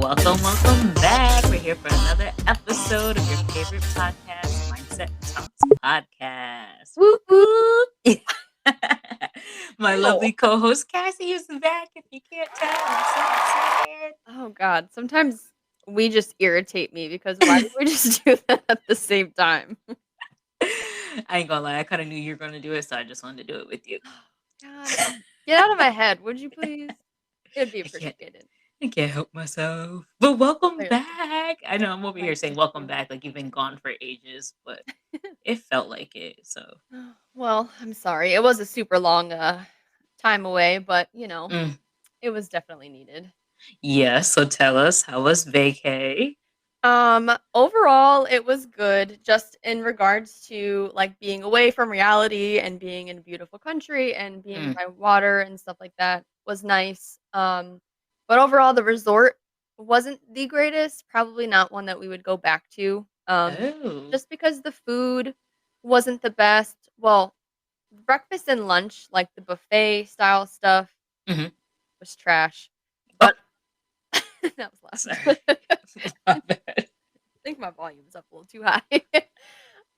Welcome back. We're here for another episode of your favorite podcast, Mindset Talks Podcast. Woo woo! My Ew. lovely co-host Cassie is back. If you can't tell, I'm so Oh god, sometimes we just irritate me because why did we just do that at the same time? excited. I ain't gonna lie, I kind of knew you were gonna do it, so I just wanted to do it with you. God, get out of my head, would you please? It'd be I can't appreciated. I can't help myself. But welcome Clearly. back. I know I'm over here Right, saying thank welcome you. back like you've been gone for ages, but it felt like it. So Well, I'm sorry. It was a super long time away, but mm. it was definitely needed. Yeah, so tell us, how was vacay? Overall it was good just in regards to like being away from reality and being in a beautiful country and being Mm. by water and stuff like that was nice. But overall the resort wasn't the greatest, probably not one that we would go back to. Oh. Just because the food wasn't the best. Well, breakfast and lunch, like the buffet style stuff Mhm. was trash. Oh, But that was sorry. loud. I My bad. think my volume's up a little too high.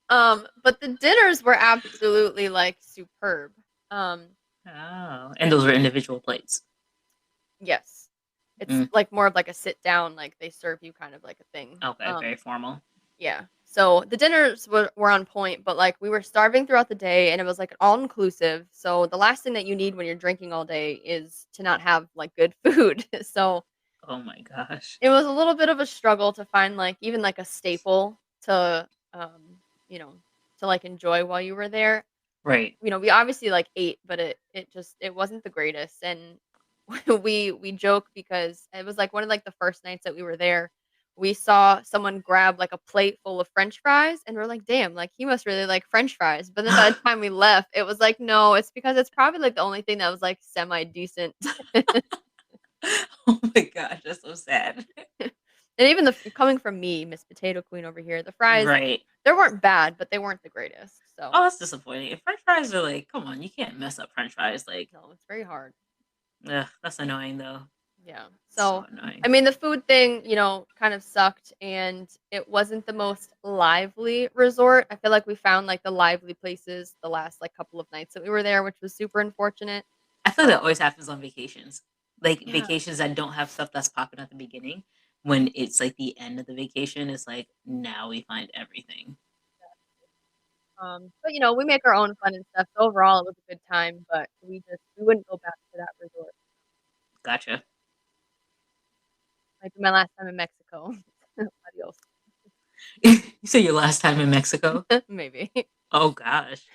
But the dinners were absolutely, like, superb. Um, Oh, and those were individual plates. yes. It's, Mm. like, more of, like, a sit down, like, they serve you kind of like a thing. Okay, very formal. Yeah. So, the dinners were on point, but, like, we were starving throughout the day, and it was, like, all-inclusive, so the last thing that you need when you're drinking all day is to not have, like, good food. So, Oh my gosh. it was a little bit of a struggle to find, like, even, like, a staple to, you know, to, like, enjoy while you were there. Right. We obviously, like, ate, but it wasn't the greatest, and we joke because it was, like, one of, like, the first nights that we were there, we saw someone grab, like, a plate full of french fries, and we're like, "Damn, like, he must really like french fries," but then by the time we left, it was like, "No, it's because it's probably, like, the only thing that was, like, semi decent." Oh my gosh, that's so sad. And even coming from me, Miss Potato Queen over here, the fries, Right. they weren't bad, but they weren't the greatest, so Oh, that's disappointing. If french fries are like, come on, you can't mess up french fries. Like, no, it's very hard. ugh, that's annoying though. Yeah. So So, I annoying. mean, the food thing, kind of sucked and it wasn't the most lively resort. I feel like we found like the lively places the last like couple of nights that we were there, which was super unfortunate. I feel like that always happens on vacations. Like Yeah. vacations that don't have stuff that's popping at the beginning. When it's like the end of the vacation, it's like now we find everything. But we make our own fun and stuff. So overall, it was a good time, but we wouldn't go back to that resort. Gotcha. Might be my last time in Mexico. Adios. You say your last time in Mexico? Maybe. Oh gosh.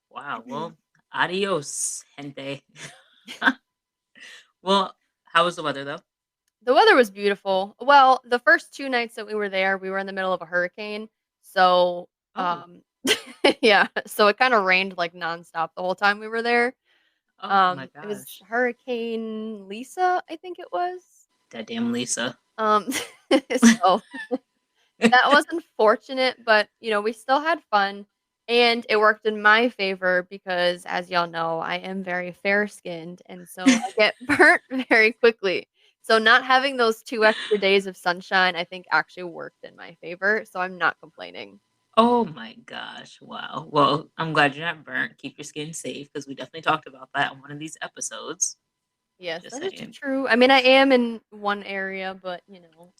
Wow. Well, adios, gente. Well, how was the weather though? The weather was beautiful. Well, the first 2 nights that we were there, we were in the middle of a hurricane, so, Oh. yeah, so it kinda rained, like, nonstop the whole time we were there. Oh my It was gosh. Hurricane Lisa, I think it was. That damn Lisa. Um, so that was unfortunate, but, we still had fun, and it worked in my favor because, as y'all know, I am very fair-skinned, and so I get burnt very quickly. So not having those 2 extra days of sunshine, I think, actually worked in my favor, so I'm not complaining. Oh my gosh. Wow. Well, I'm glad you're not burnt. Keep your skin safe because we definitely talked about that on one of these episodes. Yes, Just that is saying. true. I mean, I am in one area, but,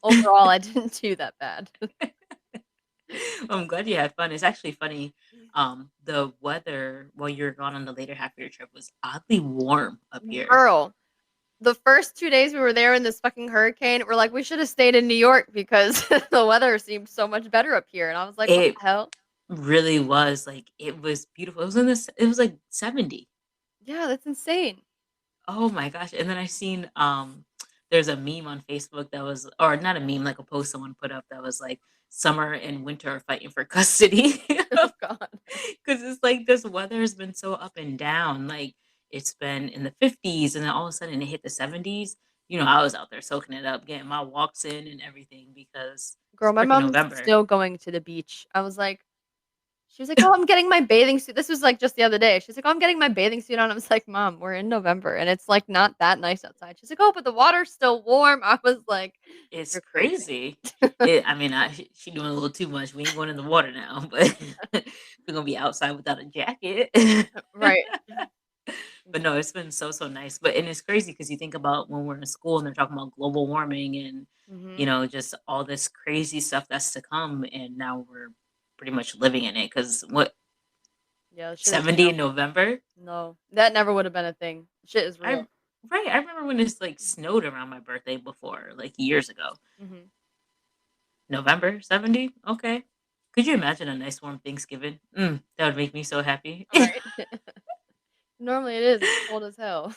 overall, I didn't do that bad. Well, I'm glad you had fun. It's actually funny. The weather while you were gone on the later half of your trip was oddly warm up here. Girl, the first 2 days we were there in this fucking hurricane, we're like, "We should have stayed in New York because the weather seemed so much better up here," and I was like, "What It the hell?" really was like it was beautiful. It was in this. It was like 70. Yeah, that's insane. Oh my gosh. And then I seen there's a meme on Facebook that was or not a meme, like a post someone put up that was like summer and winter are fighting for custody. Oh god. Because it's like this weather has been so up and down. Like it's been in the 50s and then all of a sudden it hit the 70s. I was out there soaking it up, getting my walks in and everything because Girl, it's my freaking mom's November. still going to the beach. I was like, She was like, "Oh, I'm getting my bathing suit." This was, like, just the other day. She's like, "Oh, I'm getting my bathing suit on." I was like, "Mom, we're in November, and it's, like, not that nice outside." She's like, "Oh, but the water's still warm." I was like, It's "You're crazy." crazy. I mean, she doing a little too much. We ain't going in the water now, but we're gonna be outside without a jacket. Right. But no, it's been so nice. But and it's crazy because you think about when we're in school and they're talking about global warming and Mhm. just all this crazy stuff that's to come, and now we're pretty much living in it. Because what Yeah, shit is 70 real. in November? No, that never would have been a thing. Shit is I real. right. I remember when it's like snowed around my birthday before, like years ago. Mhm. November 70? Okay. Could you imagine a nice warm Thanksgiving? That would make me so happy. Right. Normally it is, it's cold as hell.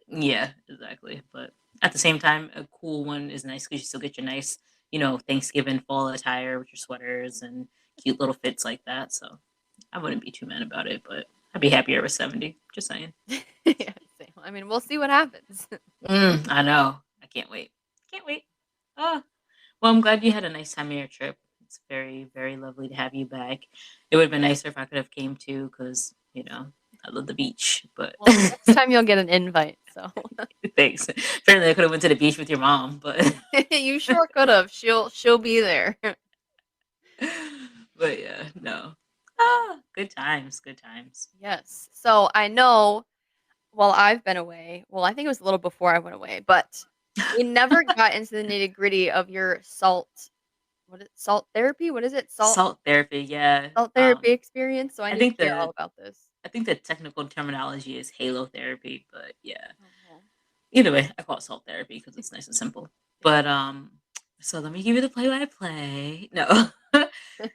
Yeah, exactly. But at the same time, a cool one is nice because you still get your nice, Thanksgiving fall attire with your sweaters and cute little fits like that. So I wouldn't be too mad about it, but I'd be happier with 70. Just saying. Yeah, same. I mean, we'll see what happens. I know. I can't wait. Can't wait. Oh, well, I'm glad you had a nice time of your trip. It's very, very lovely to have you back. It would have been nicer if I could have came too, because I love the beach. But Well, next time you'll get an invite, so thanks. Apparently, I could have went to the beach with your mom, but you sure could have. She'll be there. but yeah, no. Good times, good times. Yes. So I know while I've been away, well, I think it was a little before I went away, but we never got into the nitty-gritty of your salt therapy? What is it? Salt therapy, yeah. Salt therapy experience, so I I need to think hear all the about this. I think the technical terminology is halo therapy, but yeah. Oh, Either way, I call it salt therapy because it's nice and simple. yeah. But so let me give you the play-by-play. No.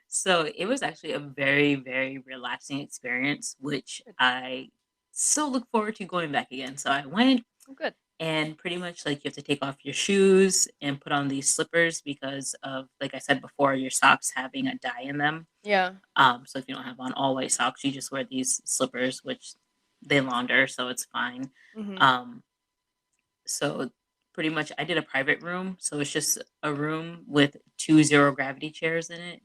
So it was actually a very, very relaxing experience, which Good. I so look forward to going back again. So I went Oh, good. and pretty much like you have to take off your shoes and put on these slippers because of, like I said before, your socks having a dye in them. Yeah. So if you don't have on all white socks, you just wear these slippers, which they launder, so it's fine. Mhm. Um, so pretty much I did a private room. So it's just a room with two zero gravity chairs in it.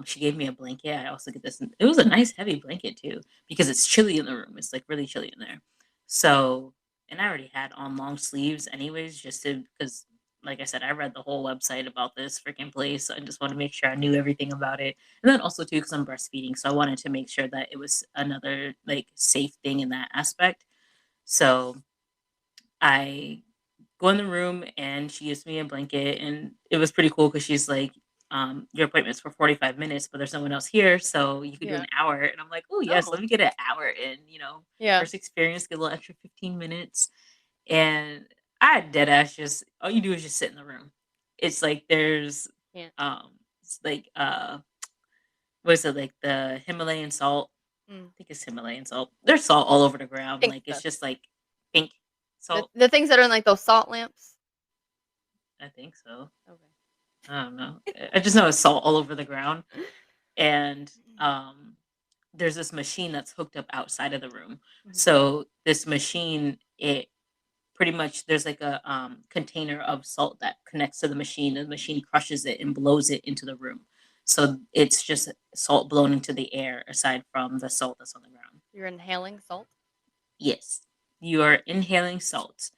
She gave me a blanket. I also get this. It was a nice heavy blanket too, because it's chilly in the room. It's like really chilly in there. So, and I already had on long sleeves anyways, just to, because like I said, I read the whole website about this freaking place. So I just want to make sure I knew everything about it. And then also too, because I'm breastfeeding. So I wanted to make sure that it was another like safe thing in that aspect. So I go in the room and she gives me a blanket, and it was pretty cool because she's like, your appointment's for 45 minutes, but there's someone else here, so you could do Yeah. an hour. And I'm like, oh yes, Oh. let me get an hour in, Yeah. first experience, get a little extra 15 minutes. And I dead ass just all you do is just sit in the room. It's like there's Can't. it's like what is it, like the Himalayan salt? Mm. I think it's Himalayan salt. There's salt all over the ground. Pink Like it's stuff. just like pink The salt. the things that are in, like, those salt lamps? I think so. Okay. I don't know. I just know it's salt all over the ground. And there's this machine that's hooked up outside of the room. Mhm. So this machine, it pretty much there's like a container of salt that connects to the machine, and the machine crushes it and blows it into the room. So it's just salt blown into the air aside from the salt that's on the ground. You're inhaling salt? Yes, you are inhaling salt,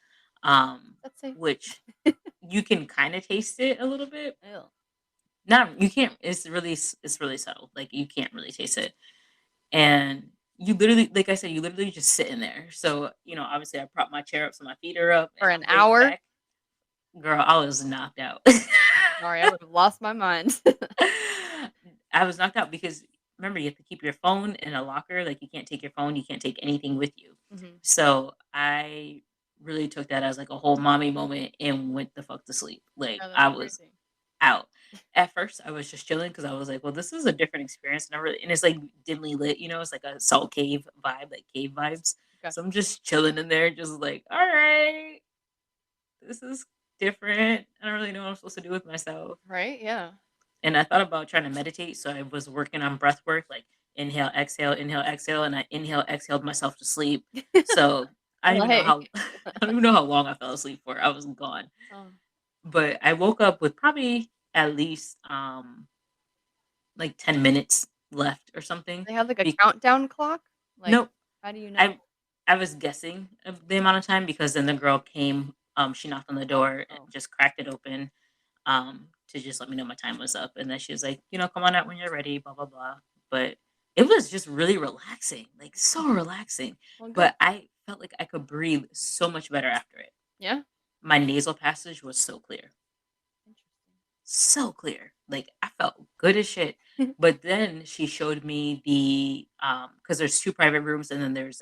That's safe. which you can kind of taste it a little bit. Ew. Not you can't. It's really subtle. Like you can't really taste it, and you literally, like I said, you literally just sit in there. So obviously, I prop my chair up so my feet are up, For and an I'm laid hour? back. Girl, I was knocked out. Sorry, I would have lost my mind. I was knocked out because remember you have to keep your phone in a locker. Like you can't take your phone, you can't take anything with you. Mhm. So I really took that as like a whole mommy moment and went the fuck to sleep. Like Oh, that's I was crazy. out. At first, I was just chilling because I was like, "Well, this is a different experience," and it's like dimly lit. It's like a salt cave vibe, like cave vibes. Okay. So I'm just chilling in there, just like, "All right, this is different. I don't really know what I'm supposed to do with myself." Right? Yeah. And I thought about trying to meditate, so I was working on breath work, like inhale, exhale, and I inhale, exhaled myself to sleep. So I don't Well, even know hey. how I don't even know how long I fell asleep for. I was gone, Oh, but I woke up with probably at least like 10 minutes left or something. They have, like, a Be countdown clock? Like, Nope. how do you know? I I was guessing of the amount of time because then the girl came, she knocked on the Oh, door and oh, just cracked it open, to just let me know my time was up, and then she was like, "Come on out when you're ready, blah, blah, blah." But it was just really relaxing, like, so relaxing, well, good. but I felt like I could breathe so much better after it. Yeah? My nasal passage was so clear. Interesting. So clear. Like, I felt good as shit. But then she showed me the because there's 2 private rooms and then there's,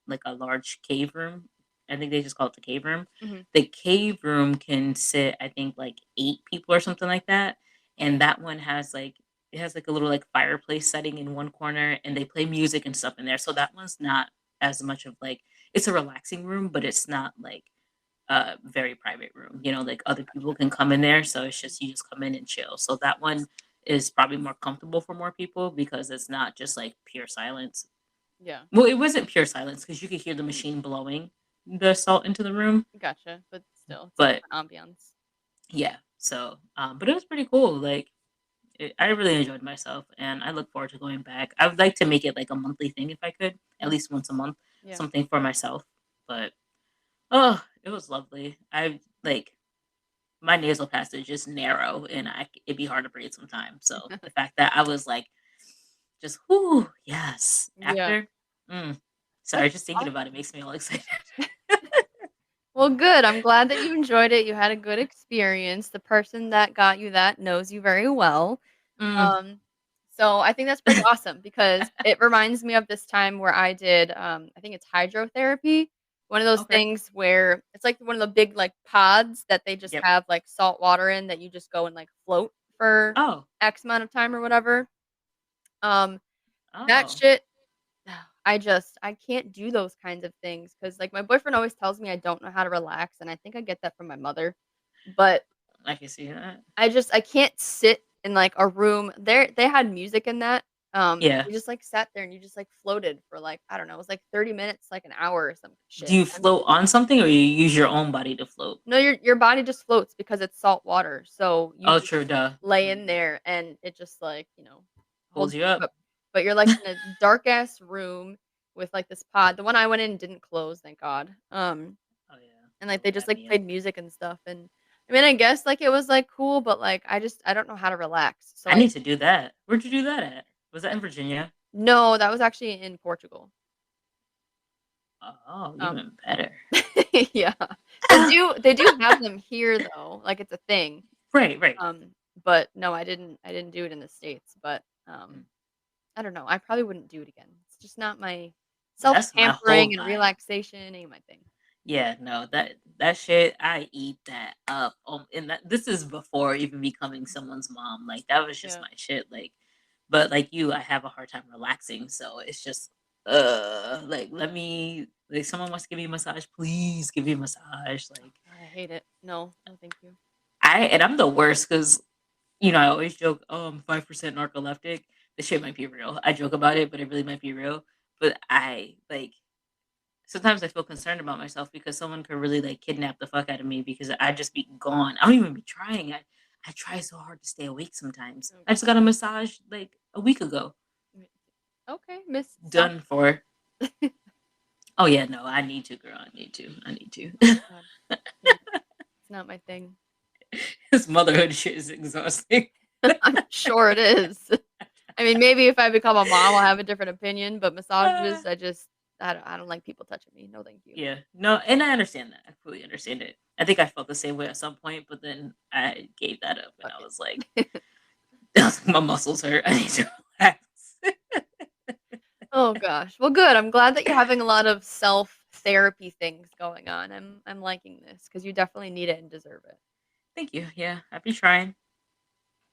like, a large cave room. I think they just call it the cave room. Mhm. The cave room can sit, I think, like, 8 people or something like that, and that one has, like it has, like, a little, like, fireplace setting in one corner, and they play music and stuff in there, so that one's not as much of, like it's a relaxing room, but it's not, like, very private room. Like other people Gotcha. can come in there, so it's Mhm. just you just come in and chill. So that one is probably more comfortable for more people because it's not just like pure silence. Yeah. Well, it wasn't pure silence because you could hear the machine blowing the salt into the room, Gotcha, but still, it's a but different ambiance. yeah. So, but it was pretty cool. Like I really enjoyed myself, and I look forward to going back. I would like to make it like a monthly thing if I could, at Mhm. least once a month, Yeah. something for myself. But oh, it was lovely. I like my nasal passage is narrow and it'd be hard to breathe sometimes. So the fact that I was like, just whoo, yes. Yeah. After, mm, That's sorry, just thinking about it awesome. makes me all excited. Well, good, I'm glad that you enjoyed it, you had a good experience, the person that got you that knows you very well. Mm. Um, so I think that's pretty awesome because it reminds me of this time where I did, I think it's hydrotherapy, one of those Okay. things where it's like one of the big, like, pods that they just Yep. have, like, salt water in that you just go and, like, float for Oh. X amount of time or whatever. Um, that Oh. shit I can't do those kinds of things because, like, my boyfriend always tells me I don't know how to relax, and I think I get that from my mother, but I can see that. I can't sit in, like, a room they had music in that, Yeah. you just, like, sat there and you just, like, floated for, like, I don't know, it was, like, 30 minutes, like, an hour or some Do shit, you and float on something or you use your own body to float? no, your body just floats because it's salt water, so you Oh, just true, duh. lay in Mm. there and it just, like, Holds holds you you up. up, but you're, like, in a dark ass room with, like, this pod the one I went in didn't close, thank God, Oh yeah. and, That like, would they just, have like, me up. played music and stuff, and, I mean, I guess, like, it was, like, cool, but, like, I don't know how to relax, so I need to do that. Where'd you do that at? Was that in Virginia? no, that was actually in Portugal. Oh, Um, even better. yeah. They do have them here though, like, it's a thing. Right, right. Um, but no, I didn't do it in the States, but, Mm. I don't know, I probably wouldn't do it again. It's just not my That's my whole self-pampering and vibe. relaxation ain't my thing. Yeah, no, that shit, I eat that up. And this is before even becoming someone's mom. Like that was just Yeah. my shit. Like, but like you, I have a hard time relaxing. So it's just, like let me like someone wants to give me a massage, please give me a massage. Oh Like god, I hate it. No, no thank you. I'm the worst because I always joke, oh, I'm 5% narcoleptic. The shit might be real. I joke about it, but it really might be real. But I like sometimes I feel concerned about myself because someone could really like kidnap the fuck out of me because I just be gone. I don't even be trying. I try so hard to stay awake sometimes. Oh I just got a massage like a week ago. god. Okay, Miss Soft. Done for. Oh yeah, no, I need to, girl. I need to. I need to. Oh god. No, it's not my thing. This motherhood shit is exhausting. I'm sure it is. I mean, maybe if I become a mom, I'll have a different opinion, but massages, I don't like people touching me. No, thank you. Yeah, no, and I understand that. I fully understand it. I think I felt the same way at some point, but then I gave that up and Fuck I was like, it. my muscles hurt. I need to relax. Oh gosh. Well, good. I'm glad that you're having a lot of self-therapy things going on. I'm liking this because you definitely need it and deserve it. Thank you. Yeah, I be trying.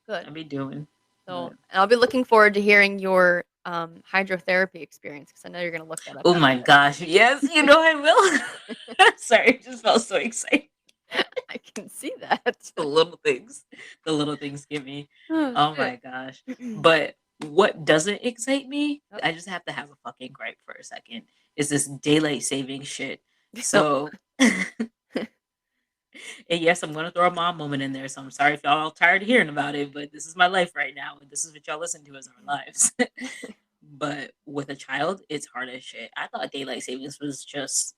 Good. I be doing. So, But and I'll be looking forward to hearing your hydrotherapy experience because I know you're gonna look that up oh my after gosh, yes, I will. Sorry, I just felt so excited. this. I can see that. The little things, the little things get me. Oh Oh shit. my gosh. But what doesn't excite me, Oh, I just have to have a fucking gripe for a second, is this daylight saving shit. oh, So And yes, I'm gonna throw a mom moment in there, so I'm sorry if y'all tired of hearing about it, but this is my life right now, and this is what y'all listen to as our lives. But with a child, it's hard as shit. I thought daylight savings was just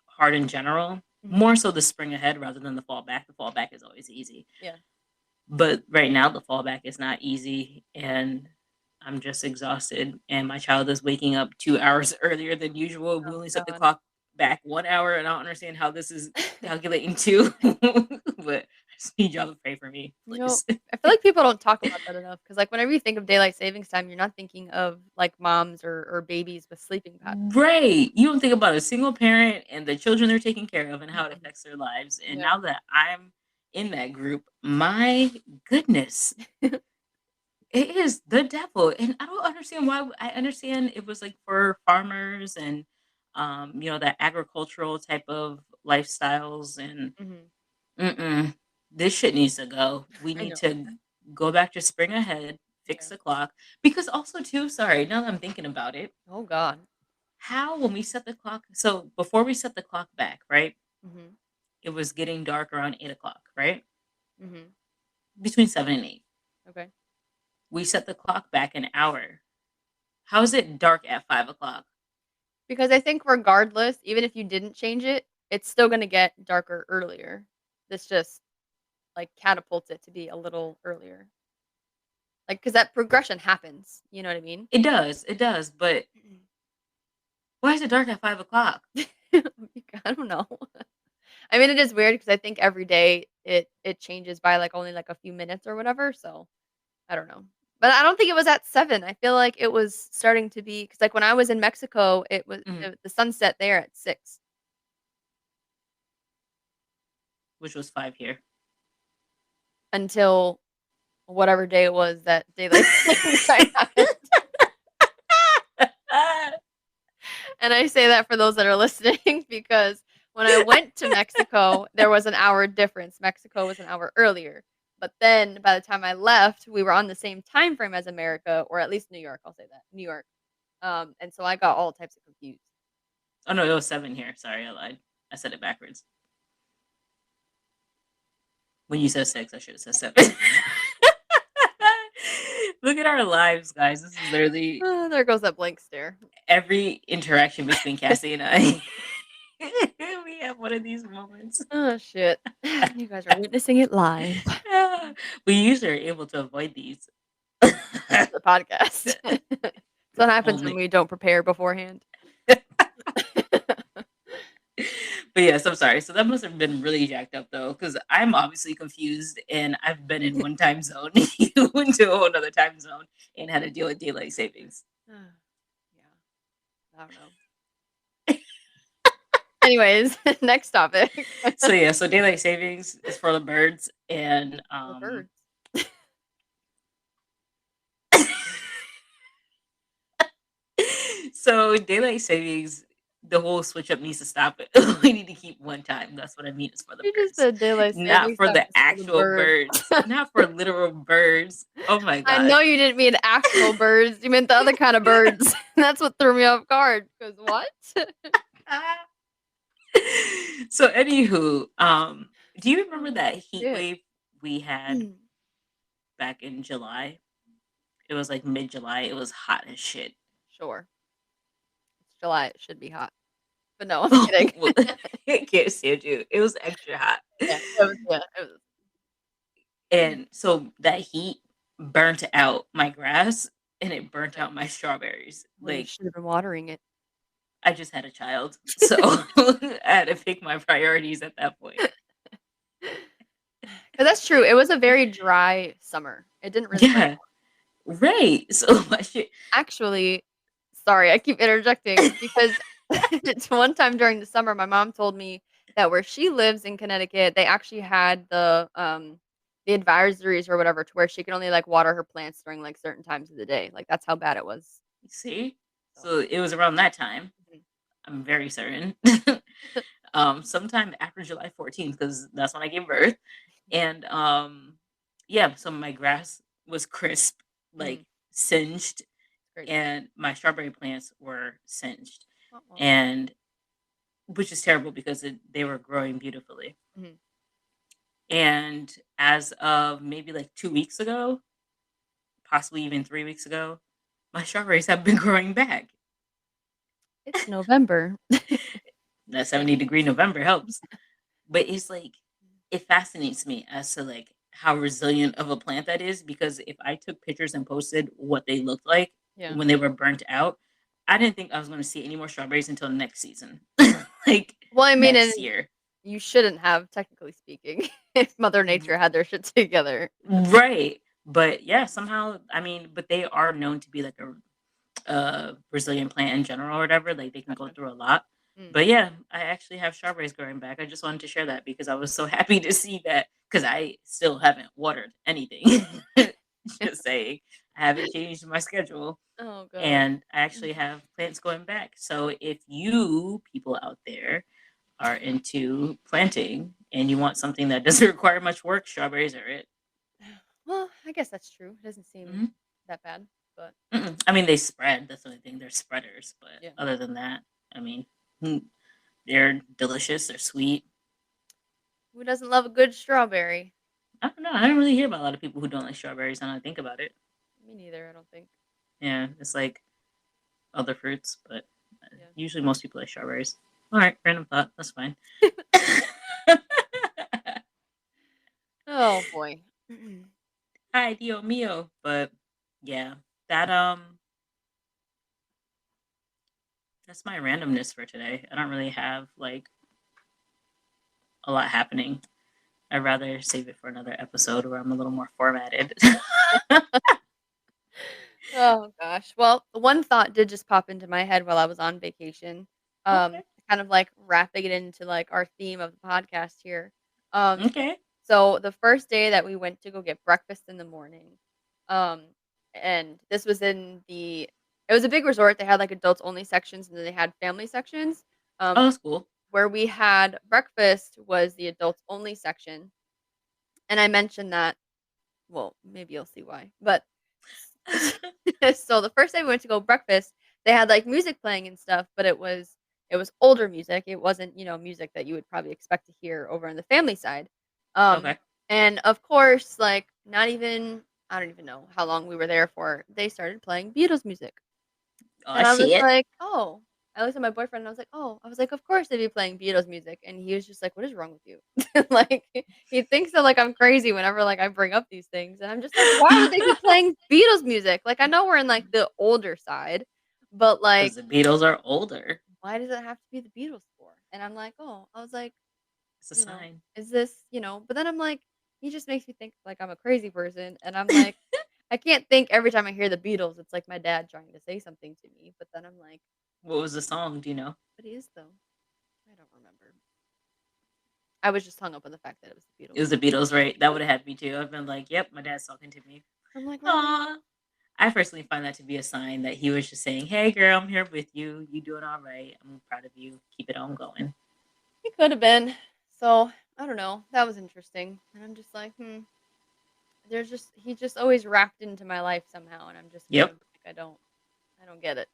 hard in general, Mhm. more so the spring ahead rather than the fall back. The fall back is always easy. Yeah. But right now, the fallback is not easy, and I'm just exhausted. And my child is waking up 2 hours earlier than usual. We Oh only set the god. clock back 1 hour, and I don't understand how this is calculating too. But I just need y'all to pray for me, You know, please. I feel like people don't talk about that enough because, like, whenever you think of daylight savings time, you're not thinking of, like, moms or babies with sleeping patterns. Right. You don't think about a single parent and the children they're taking care of and how it Mhm. affects their lives. And Yeah. now that I'm in that group, my goodness, it is the devil, and I don't understand why. I understand it was, like, for farmers and, that agricultural type of lifestyles and Mhm. mm-mm, this shit needs to go. We I need know. to go back to spring ahead, fix Yeah. the clock, because also too sorry, now that I'm thinking about it, Oh god. how when we set the clock so before we set the clock back, right, Mhm. it was getting dark around 8 o'clock, right? Mhm. Between 7 and 8. Okay. We set the clock back an hour. How is it dark at 5 o'clock? Because I think regardless, even if you didn't change it, it's still gonna get darker earlier. This just, like, catapults it to be a little earlier. Like, because that progression happens, you know what I mean? It does, but why is it dark at 5 o'clock? I don't know. I mean, it is weird because I think every day it changes by, like, only, like, a few minutes or whatever, so I don't know. But I don't think it was at 7. I feel like it was starting to be because, like, when I was in Mexico, it was Mhm, the sunset there at 6 which was 5 here. until whatever day it was that daylight savings time happened. And I say that for those that are listening because when I went to Mexico, there was an hour difference. Mexico was an hour earlier. But then by the time I left, we were on the same time frame as America, or at least New York, I'll say that. New York. And so I got all types of confused. Oh, no, it was 7 here. Sorry, I lied. I said it backwards. When you said 6, I should have said 7. Look at our lives, guys. This is literally There goes that blank stare. every interaction between Cassie and I. We have one of these moments. Oh, shit. You guys are witnessing it live. We usually are able to avoid these. The podcast. So what happens when Only. we don't prepare beforehand. But yes, I'm sorry. So that must have been really jacked up though, because I'm obviously confused and I've been in one time zone, you went to a whole other time zone and had to deal with daylight savings. Yeah, I don't know. Anyways, next topic. So yeah, so daylight savings is for the birds and For birds. so daylight savings, the whole switch up needs to stop it. We need to keep one time. That's what I mean. It's for the You just birds, said daylight not savings for time the is for the actual birds. birds, not for literal birds. Oh my I god. know you didn't mean actual birds, you meant the other kind of birds. That's what threw me off guard. Because what? So anywho, do you remember that Oh, heat shit. wave we had back in July? It was like mid-July. It was hot as shit. Sure. It's July, it should be hot. But no, I'm kidding. Well, I can't stand you. It was extra hot. It was And so that heat burnt out my grass and it burnt okay. out my strawberries. Well, you Like should have been watering it. I just had a child. So I had to pick my priorities at that point. 'Cause that's true, it was a very dry summer. It didn't really rain. Yeah. Right. So my shit. Actually, sorry, I keep interjecting because it's one time during the summer, my mom told me that where she lives in Connecticut, they actually had the advisories or whatever to where she could only, like, water her plants during, like, certain times of the day. Like, that's how bad it was. See? So So it was around that time. mhm. I'm very certain. Sometime after July 14th, because that's when I gave birth. And yeah, so my grass was crisp, like Mhm. singed, Great. and my strawberry plants were singed. Oh, well. And which is terrible because they were growing beautifully. Mhm. And as of maybe like 2 weeks ago, possibly even 3 weeks ago, my strawberries have been growing back. It's November. That 70-degree November helps. But it's like it fascinates me as to like how resilient of a plant that is because if I took pictures and posted what they looked like Yeah. when they were burnt out, I didn't think I was going to see any more strawberries until next season. Like Well, I mean, next and year. you shouldn't have, technically speaking, if Mother Nature had their shit together. Right. But yeah, somehow, I mean, but they are known to be like a Brazilian plant in general or whatever. Like they can go Gotcha. through a lot. Mm. But yeah, I actually have strawberries growing back. I just wanted to share that because I was so happy to see that because I still haven't watered anything. Just saying, I haven't changed my schedule Oh gosh. and I actually have plants going back. So if you people out there are into planting and you want something that doesn't require much work, strawberries are it. Well, I guess that's true. It doesn't seem Mhm. that bad, but I mean, they spread. That's the only thing. They're spreaders. But yeah. other than that, I mean, mm, they're delicious. They're sweet. Who doesn't love a good strawberry? I don't know. I don't really hear about a lot of people who don't like strawberries. Now I think about it. Me neither, I don't think. Yeah, it's like other fruits, but Yeah. usually most people like strawberries. All right, random thought. That's fine. Oh boy. Hi, Dio mio. But yeah, that that's my randomness for today. I don't really have like a lot happening. I'd rather save it for another episode where I'm a little more formatted. Oh gosh. Well, one thought did just pop into my head while I was on vacation. Okay. Kind of like wrapping it into like our theme of the podcast here. Um, Okay. so the first day that we went to go get breakfast in the morning, um, and this was in the it was a big resort. They had like adults only sections and then they had family sections. Oh, Um, that's cool. where we had breakfast was the adults only section. And I mentioned that well, maybe you'll see why. But so the first day we went to go breakfast, they had like music playing and stuff, but it was older music. It wasn't, music that you would probably expect to hear over on the family side. Um Okay. and of course, like not even I don't even know how long we were there for. They started playing Beatles music. Oh And I was shit. like, "Oh." I looked at my boyfriend and I was like, "Oh." I was like, "Of course they'd be playing Beatles music." And he was just like, "What is wrong with you?" Like, he thinks that, like, I'm crazy whenever, like, I bring up these things, and I'm just like, "Why would they be playing Beatles music?" Like, I know we're in, like, the older side, but, Because like, the Beatles are older. why does it have to be the Beatles for? And I'm like, "Oh." I was like, It's a sign. "Is this" but then I'm like, he just makes me think like I'm a crazy person, and I'm like, I can't think every time I hear the Beatles, it's like my dad trying to say something to me, but then I'm like, What was the song? Do you know? "What is though?" I don't remember. I was just hung up on the fact that it was the It Beatles. was the Beatles, right? That would have had me too. I've been like, yep, my dad's talking to me. I'm like, "Really?" Aw. I personally find that to be a sign that he was just saying, hey, girl, I'm here with you. You doing all right. I'm proud of you. Keep it on going. It could have been. So, I don't know. That was interesting. And I'm just like, there's just he just always wrapped into my life somehow, and I'm just kind of Yep. like, I don't get it.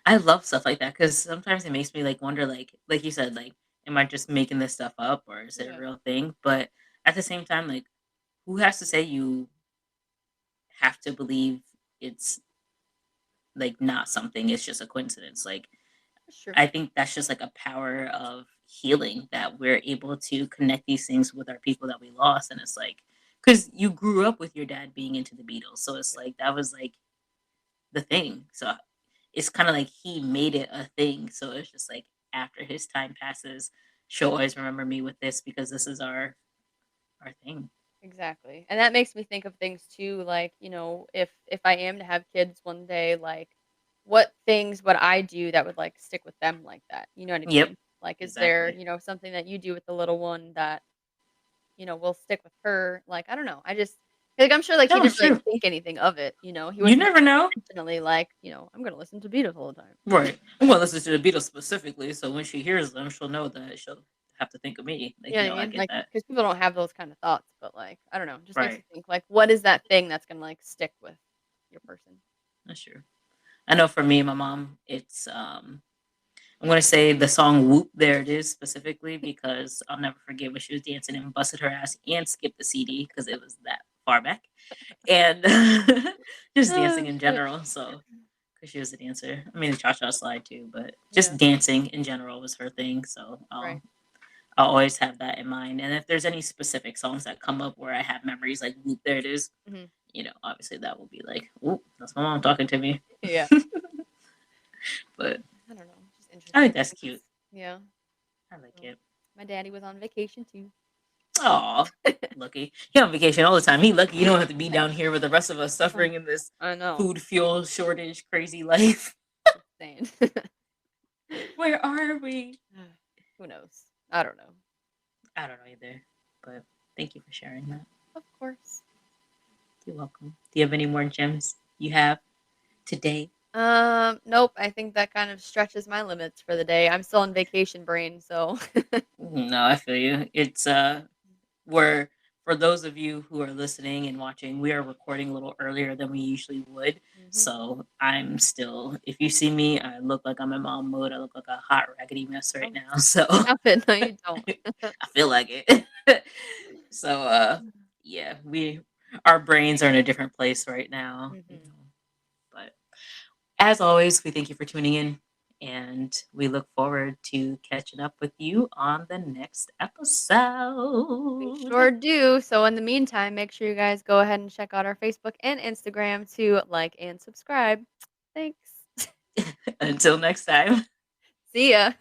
I love stuff like that because sometimes it makes me like wonder, like you said, like, am I just making this stuff up or is it a Yeah, real thing? But at the same time, like, who has to say you have to believe it's like not something? It's just a coincidence. Like, that's true. I think that's just like a power of healing that we're able to connect these things with our people that we lost. And it's like, because you grew up with your dad being into the Beatles. So it's Yeah, like, that was like the thing. So it's kind of like he made it a thing. So it's just like after his time passes, she'll always remember me with this because this is our thing. exactly. And that makes me think of things too, like, if I am to have kids one day, like what things would I do that would like stick with them like that? You know what I Yep, mean? Like is there, exactly. something that you do with the little one that will stick with her. Like, I don't know. I just like I'm sure like he No, didn't it's really true. think anything of it. He You wasn't never know. intentionally like, I'm gonna listen to Beatles all the time. Right. Well, this is to the Beatles specifically. So when she hears them, she'll know that she'll have to think of me. You Like, know no, what I I mean? get Like, that. because people don't have those kind of thoughts, but like, I don't know. It just makes Right. you think like, what is that thing that's gonna like stick with your person? That's true. I know for me and my mom, it's I'm gonna say the song "Whoop." There it is specifically because I'll never forget when she was dancing and busted her ass and skipped the CD because it was that far back, and just dancing Oh, in shit. general. So because she was a dancer, I mean the cha cha slide too, but just Yeah, dancing in general was her thing. So right. I'll always have that in mind. And if there's any specific songs that come up where I have memories like "Whoop," there it is. Mhm. Obviously that will be like, "Oop, that's my mom talking to me." Yeah. But I don't know, just I interesting think that's cute. things. Yeah. I like Well, it. my daddy was on vacation too. Aw, lucky. He on vacation all the time. He lucky you don't have to be down here with the rest of us Oh, suffering in this I know. food fuel shortage crazy life. Just saying. Where are we? Who knows? I don't know. I don't know either. But thank you for sharing that. Of course. You're welcome. Do you have any more gems you have today? Nope, I think that kind of stretches my limits for the day. I'm still in vacation brain, so No, I feel you. It's we're for those of you who are listening and watching, we are recording a little earlier than we usually would. Mhm. So I'm still, if you see me, I look like I'm in mom mode. I look like a hot raggedy mess right Oh, now. So stop it. No, you don't. I feel like it. So yeah, our brains are in a different place right now, Mhm. But as always, we thank you for tuning in and we look forward to catching up with you on the next We episode. sure do. So in the meantime, make sure you guys go ahead and check out our Facebook and Instagram to like and subscribe. Thanks. Until next time. See ya.